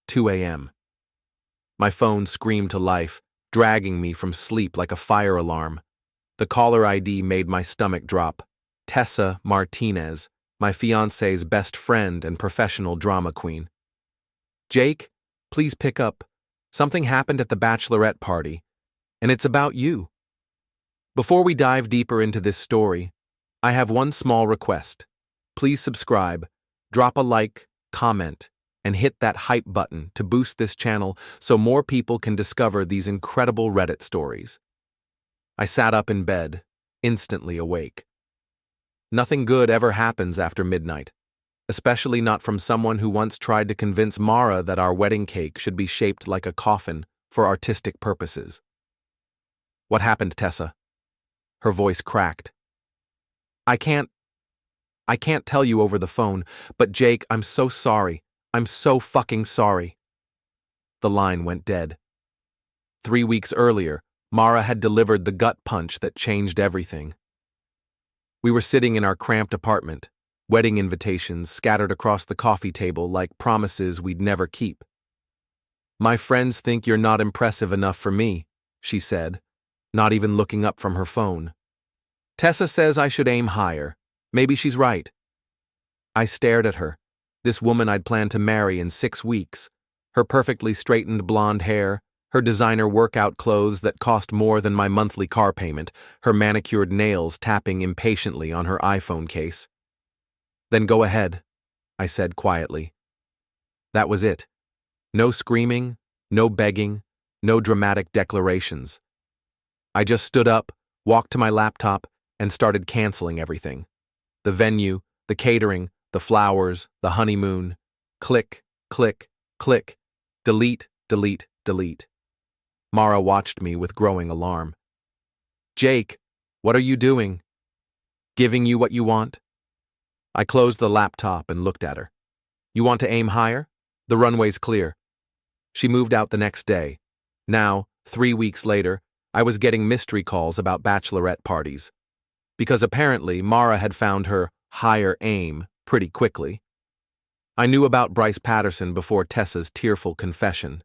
2 a.m. My phone screamed to life, dragging me from sleep like a fire alarm. The caller ID made my stomach drop. Tessa Martinez, my fiancé's best friend and professional drama queen. Jake, please pick up. Something happened at the bachelorette party, and it's about you. Before we dive deeper into this story, I have one small request. Please subscribe, drop a like, comment, and hit that hype button to boost this channel so more people can discover these incredible Reddit stories. I sat up in bed, instantly awake. Nothing good ever happens after midnight, especially not from someone who once tried to convince Mara that our wedding cake should be shaped like a coffin for artistic purposes. What happened, Tessa? Her voice cracked. I can't tell you over the phone, but Jake, I'm so sorry. I'm so fucking sorry. The line went dead. 3 weeks earlier, Mara had delivered the gut punch that changed everything. We were sitting in our cramped apartment, wedding invitations scattered across the coffee table like promises we'd never keep. My friends think you're not impressive enough for me, she said, not even looking up from her phone. Tessa says I should aim higher. Maybe she's right. I stared at her, this woman I'd planned to marry in 6 weeks, her perfectly straightened blonde hair, her designer workout clothes that cost more than my monthly car payment, her manicured nails tapping impatiently on her iPhone case. Then go ahead, I said quietly. That was it. No screaming, no begging, no dramatic declarations. I just stood up, walked to my laptop, and started canceling everything. The venue, the catering, the flowers, the honeymoon. Click, click, click. Delete, delete, delete. Mara watched me with growing alarm. Jake, what are you doing? Giving you what you want? I closed the laptop and looked at her. You want to aim higher? The runway's clear. She moved out the next day. Now, 3 weeks later, I was getting mystery calls about bachelorette parties. Because apparently Mara had found her higher aim pretty quickly. I knew about Bryce Patterson before Tessa's tearful confession.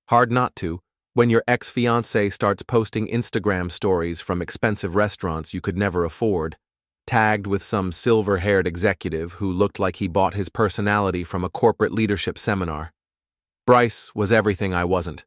Hard not to, when your ex-fiancé starts posting Instagram stories from expensive restaurants you could never afford, tagged with some silver-haired executive who looked like he bought his personality from a corporate leadership seminar. Bryce was everything I wasn't.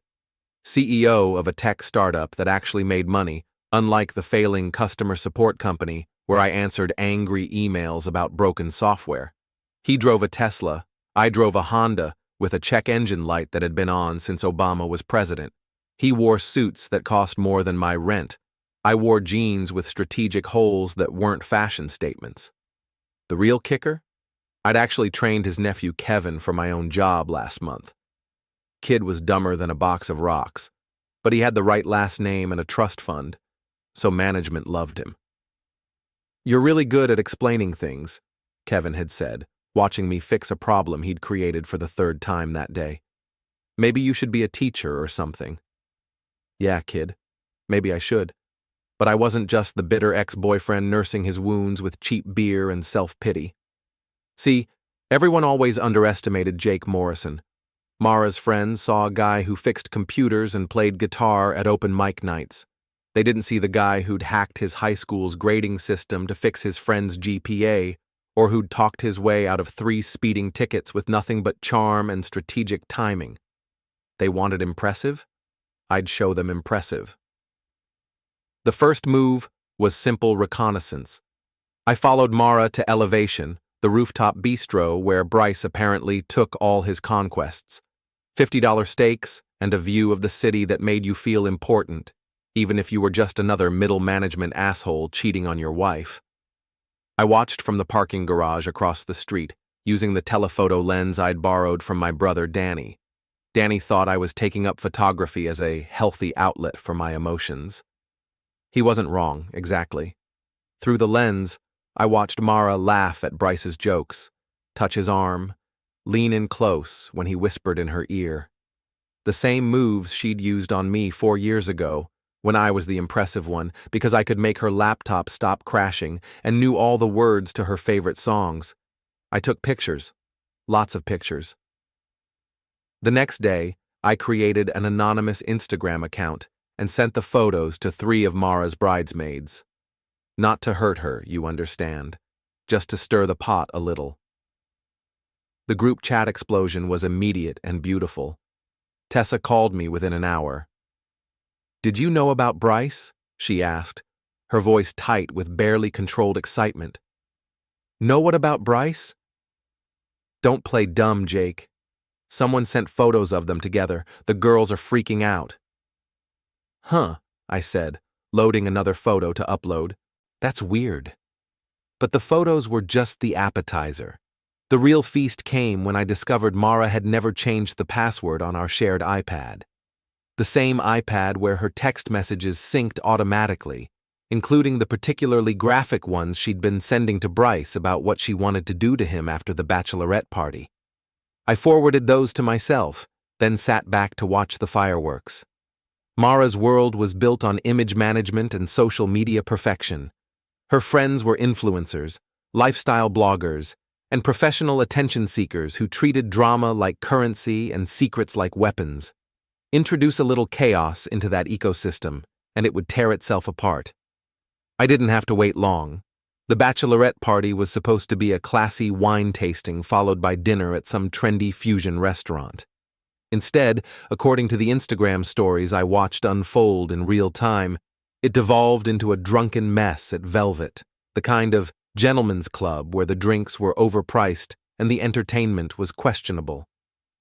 CEO of a tech startup that actually made money, unlike the failing customer support company where I answered angry emails about broken software. He drove a Tesla, I drove a Honda with a check engine light that had been on since Obama was president. He wore suits that cost more than my rent. I wore jeans with strategic holes that weren't fashion statements. The real kicker? I'd actually trained his nephew Kevin for my own job last month. Kid was dumber than a box of rocks, but he had the right last name and a trust fund, so management loved him. You're really good at explaining things, Kevin had said, watching me fix a problem he'd created for the 3rd time that day. Maybe you should be a teacher or something. Yeah, kid, maybe I should. But I wasn't just the bitter ex-boyfriend nursing his wounds with cheap beer and self-pity. See, everyone always underestimated Jake Morrison. Mara's friends saw a guy who fixed computers and played guitar at open mic nights. They didn't see the guy who'd hacked his high school's grading system to fix his friend's GPA, or who'd talked his way out of 3 speeding tickets with nothing but charm and strategic timing. They wanted impressive? I'd show them impressive. The first move was simple reconnaissance. I followed Mara to Elevation, the rooftop bistro where Bryce apparently took all his conquests. $50 steaks and a view of the city that made you feel important, even if you were just another middle management asshole cheating on your wife. I watched from the parking garage across the street, using the telephoto lens I'd borrowed from my brother Danny. Danny thought I was taking up photography as a healthy outlet for my emotions. He wasn't wrong, exactly. Through the lens, I watched Mara laugh at Bryce's jokes, touch his arm, lean in close when he whispered in her ear. The same moves she'd used on me 4 years ago, when I was the impressive one, because I could make her laptop stop crashing and knew all the words to her favorite songs. I took pictures, lots of pictures. The next day, I created an anonymous Instagram account and sent the photos to 3 of Mara's bridesmaids. Not to hurt her, you understand, just to stir the pot a little. The group chat explosion was immediate and beautiful. Tessa called me within an hour. "Did you know about Bryce?" she asked, her voice tight with barely controlled excitement. "Know what about Bryce?" "Don't play dumb, Jake. Someone sent photos of them together. The girls are freaking out." "Huh," I said, loading another photo to upload. "That's weird." But the photos were just the appetizer. The real feast came when I discovered Mara had never changed the password on our shared iPad. The same iPad where her text messages synced automatically, including the particularly graphic ones she'd been sending to Bryce about what she wanted to do to him after the bachelorette party. I forwarded those to myself, then sat back to watch the fireworks. Mara's world was built on image management and social media perfection. Her friends were influencers, lifestyle bloggers, and professional attention seekers who treated drama like currency and secrets like weapons. Introduce a little chaos into that ecosystem, and it would tear itself apart. I didn't have to wait long. The bachelorette party was supposed to be a classy wine tasting followed by dinner at some trendy fusion restaurant. Instead, according to the Instagram stories I watched unfold in real time, it devolved into a drunken mess at Velvet, the kind of gentleman's club where the drinks were overpriced and the entertainment was questionable.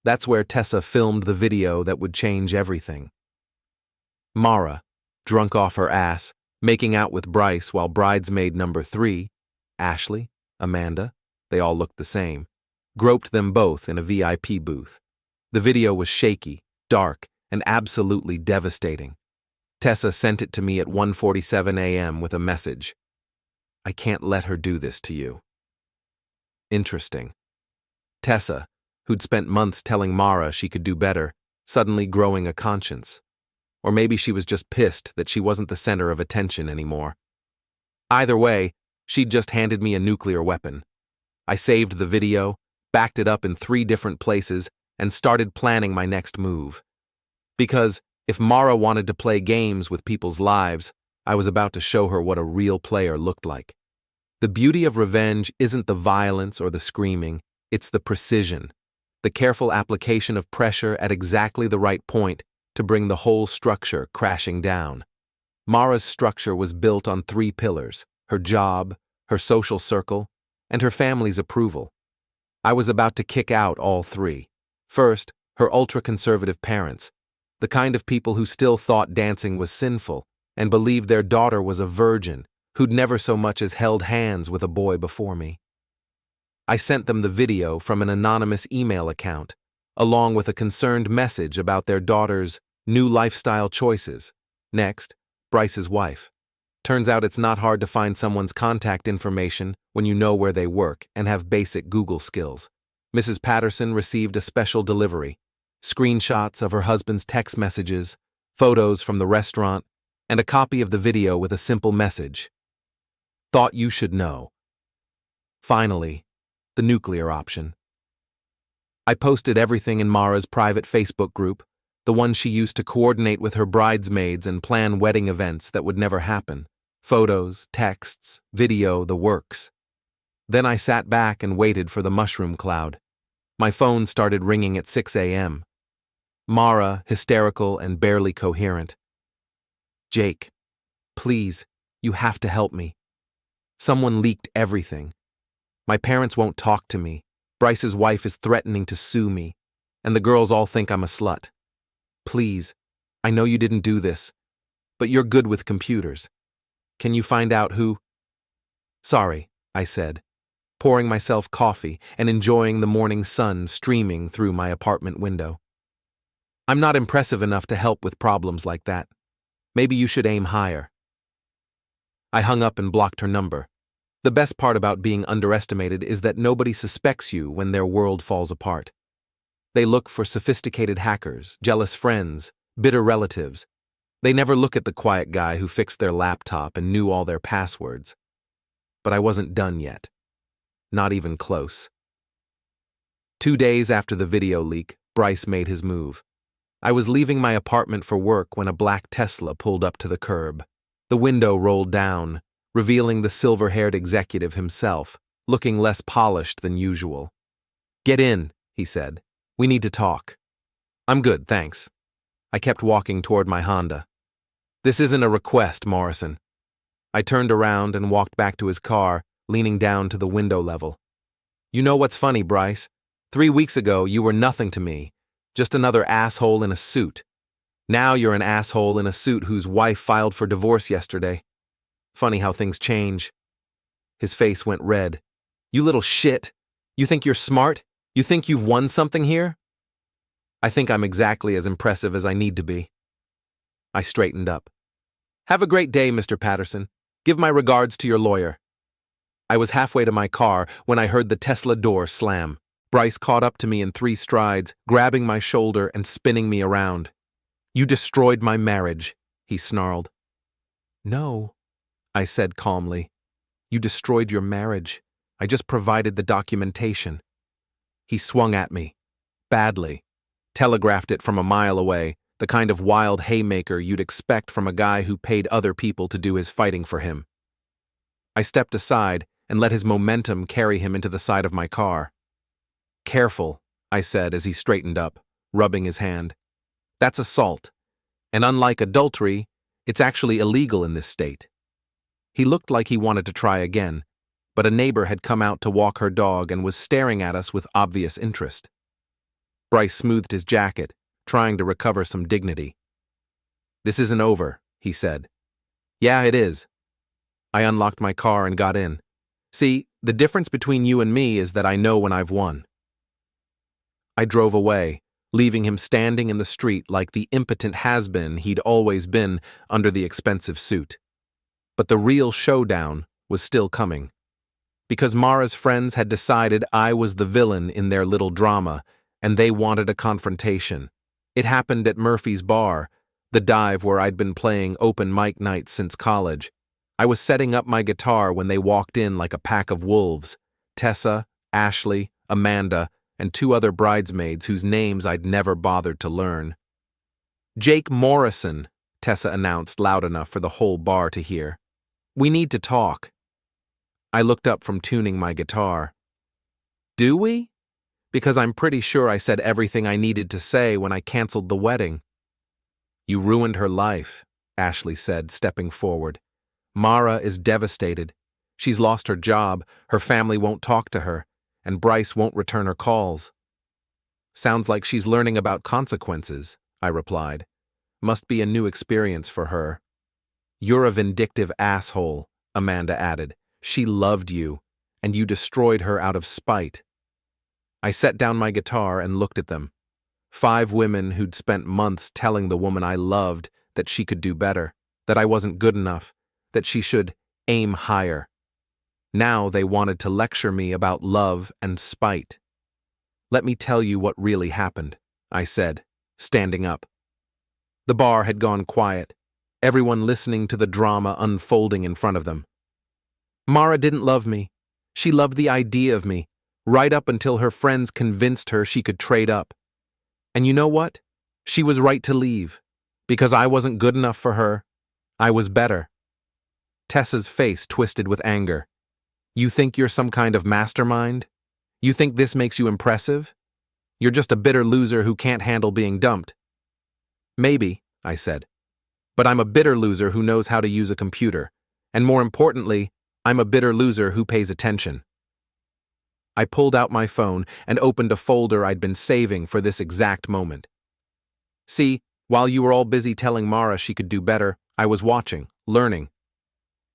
That's where Tessa filmed the video that would change everything. Mara, drunk off her ass, making out with Bryce while bridesmaid number 3, Ashley, Amanda, they all looked the same, groped them both in a VIP booth. The video was shaky, dark, and absolutely devastating. Tessa sent it to me at 1:47 a.m. with a message. "I can't let her do this to you." Interesting. Tessa, who'd spent months telling Mara she could do better, suddenly growing a conscience. Or maybe she was just pissed that she wasn't the center of attention anymore. Either way, she'd just handed me a nuclear weapon. I saved the video, backed it up in 3 different places, and started planning my next move. Because if Mara wanted to play games with people's lives, I was about to show her what a real player looked like. The beauty of revenge isn't the violence or the screaming, it's the precision, the careful application of pressure at exactly the right point to bring the whole structure crashing down. Mara's structure was built on 3 pillars: her job, her social circle, and her family's approval. I was about to kick out all 3. First, her ultra-conservative parents, the kind of people who still thought dancing was sinful and believed their daughter was a virgin who'd never so much as held hands with a boy before me. I sent them the video from an anonymous email account, along with a concerned message about their daughter's new lifestyle choices. Next, Bryce's wife. Turns out it's not hard to find someone's contact information when you know where they work and have basic Google skills. Mrs. Patterson received a special delivery: screenshots of her husband's text messages, photos from the restaurant, and a copy of the video with a simple message. Thought you should know. Finally, the nuclear option. I posted everything in Mara's private Facebook group, the one she used to coordinate with her bridesmaids and plan wedding events that would never happen. Photos, texts, video, the works. Then I sat back and waited for the mushroom cloud. My phone started ringing at 6 a.m. Mara, hysterical and barely coherent. "Jake, please, you have to help me. Someone leaked everything. My parents won't talk to me. Bryce's wife is threatening to sue me, and the girls all think I'm a slut. Please, I know you didn't do this, but you're good with computers. Can you find out who?" "Sorry," I said, pouring myself coffee and enjoying the morning sun streaming through my apartment window. "I'm not impressive enough to help with problems like that. Maybe you should aim higher." I hung up and blocked her number. The best part about being underestimated is that nobody suspects you when their world falls apart. They look for sophisticated hackers, jealous friends, bitter relatives. They never look at the quiet guy who fixed their laptop and knew all their passwords. But I wasn't done yet. Not even close. 2 days after the video leak, Bryce made his move. I was leaving my apartment for work when a black Tesla pulled up to the curb. The window rolled down, revealing the silver-haired executive himself, looking less polished than usual. "Get in," he said. "We need to talk." "I'm good, thanks." I kept walking toward my Honda. "This isn't a request, Morrison." I turned around and walked back to his car, leaning down to the window level. "You know what's funny, Bryce? 3 weeks ago, you were nothing to me, just another asshole in a suit. Now you're an asshole in a suit whose wife filed for divorce yesterday. Funny how things change." His face went red. "You little shit. You think you're smart? You think you've won something here?" "I think I'm exactly as impressive as I need to be." I straightened up. "Have a great day, Mr. Patterson. Give my regards to your lawyer." I was halfway to my car when I heard the Tesla door slam. Bryce caught up to me in 3 strides, grabbing my shoulder and spinning me around. "You destroyed my marriage," he snarled. "No," I said calmly. "You destroyed your marriage. I just provided the documentation." He swung at me. Badly. Telegraphed it from a mile away, the kind of wild haymaker you'd expect from a guy who paid other people to do his fighting for him. I stepped aside and let his momentum carry him into the side of my car. "Careful," I said as he straightened up, rubbing his hand. "That's assault. And unlike adultery, it's actually illegal in this state." He looked like he wanted to try again, but a neighbor had come out to walk her dog and was staring at us with obvious interest. Bryce smoothed his jacket, trying to recover some dignity. "This isn't over," he said. "Yeah, it is." I unlocked my car and got in. "See, the difference between you and me is that I know when I've won." I drove away, leaving him standing in the street like the impotent has-been he'd always been under the expensive suit. But the real showdown was still coming. Because Mara's friends had decided I was the villain in their little drama, and they wanted a confrontation. It happened at Murphy's Bar, the dive where I'd been playing open mic nights since college. I was setting up my guitar when they walked in like a pack of wolves. Tessa, Ashley, Amanda, and 2 other bridesmaids whose names I'd never bothered to learn. "Jake Morrison," Tessa announced loud enough for the whole bar to hear. "We need to talk." I looked up from tuning my guitar. "Do we? Because I'm pretty sure I said everything I needed to say when I canceled the wedding." "You ruined her life," Ashley said, stepping forward. "Mara is devastated. She's lost her job, her family won't talk to her, and Bryce won't return her calls." "Sounds like she's learning about consequences," I replied. "Must be a new experience for her." "You're a vindictive asshole," Amanda added. "She loved you, and you destroyed her out of spite." I set down my guitar and looked at them. 5 women who'd spent months telling the woman I loved that she could do better, that I wasn't good enough, that she should aim higher. Now they wanted to lecture me about love and spite. "Let me tell you what really happened," I said, standing up. The bar had gone quiet, everyone listening to the drama unfolding in front of them. "Mara didn't love me. She loved the idea of me, right up until her friends convinced her she could trade up. And you know what? She was right to leave, because I wasn't good enough for her. I was better." Tessa's face twisted with anger. "You think you're some kind of mastermind? You think this makes you impressive? You're just a bitter loser who can't handle being dumped." "Maybe," I said. "But I'm a bitter loser who knows how to use a computer. And more importantly, I'm a bitter loser who pays attention." I pulled out my phone and opened a folder I'd been saving for this exact moment. "See, while you were all busy telling Mara she could do better, I was watching, learning.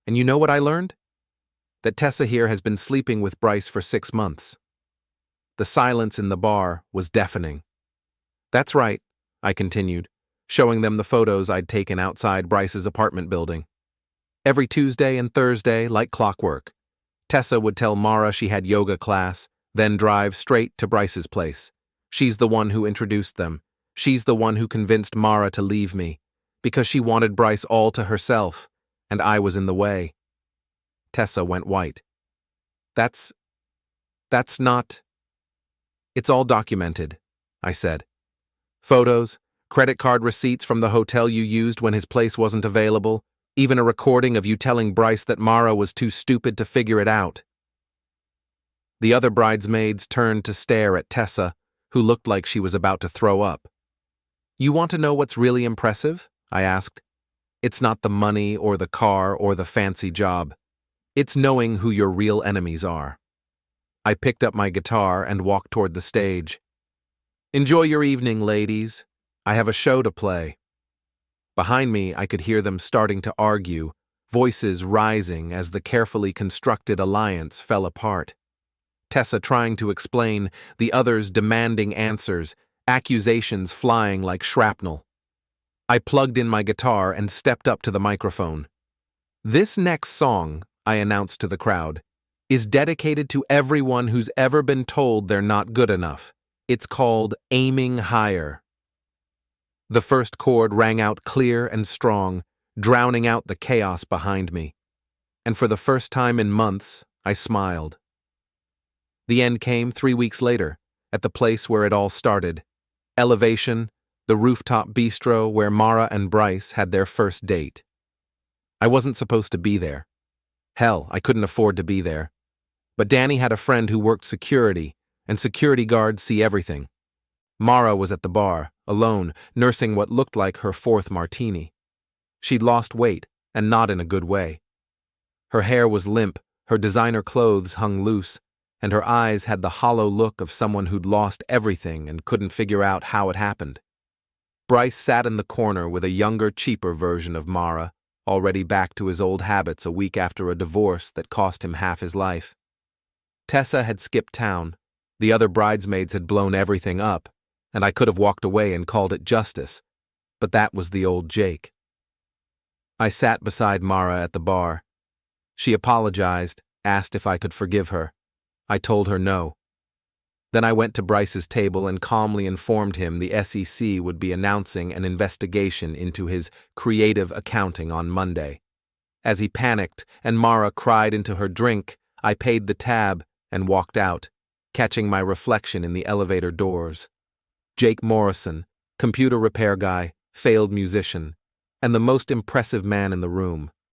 And you know what I learned? That Tessa here has been sleeping with Bryce for 6 months." The silence in the bar was deafening. "That's right," I continued, showing them the photos I'd taken outside Bryce's apartment building. "Every Tuesday and Thursday, like clockwork, Tessa would tell Mara she had yoga class, then drive straight to Bryce's place. She's the one who introduced them. She's the one who convinced Mara to leave me, because she wanted Bryce all to herself, and I was in the way." Tessa went white. That's not... "It's all documented," I said. Photos, credit card receipts from the hotel you used when his place wasn't available, even a recording of you telling Bryce that Mara was too stupid to figure it out. The other bridesmaids turned to stare at Tessa, who looked like she was about to throw up. "You want to know what's really impressive?" I asked. "It's not the money or the car or the fancy job. It's knowing who your real enemies are." I picked up my guitar and walked toward the stage. "Enjoy your evening, ladies. I have a show to play." Behind me, I could hear them starting to argue, voices rising as the carefully constructed alliance fell apart. Tessa trying to explain, the others demanding answers, accusations flying like shrapnel. I plugged in my guitar and stepped up to the microphone. "This next song," I announced to the crowd, "is dedicated to everyone who's ever been told they're not good enough. It's called Aiming Higher." The first chord rang out clear and strong, drowning out the chaos behind me. And for the first time in months, I smiled. The end came 3 weeks later, at the place where it all started. Elevation, the rooftop bistro where Mara and Bryce had their first date. I wasn't supposed to be there. Hell, I couldn't afford to be there. But Danny had a friend who worked security, and security guards see everything. Mara was at the bar, alone, nursing what looked like her 4th martini. She'd lost weight, and not in a good way. Her hair was limp, her designer clothes hung loose, and her eyes had the hollow look of someone who'd lost everything and couldn't figure out how it happened. Bryce sat in the corner with a younger, cheaper version of Mara, already back to his old habits a week after a divorce that cost him half his life. Tessa had skipped town, the other bridesmaids had blown everything up, and I could have walked away and called it justice, but that was the old Jake. I sat beside Mara at the bar. She apologized, asked if I could forgive her. I told her no. Then I went to Bryce's table and calmly informed him the SEC would be announcing an investigation into his creative accounting on Monday. As he panicked and Mara cried into her drink, I paid the tab and walked out, catching my reflection in the elevator doors. Jake Morrison, computer repair guy, failed musician, and the most impressive man in the room.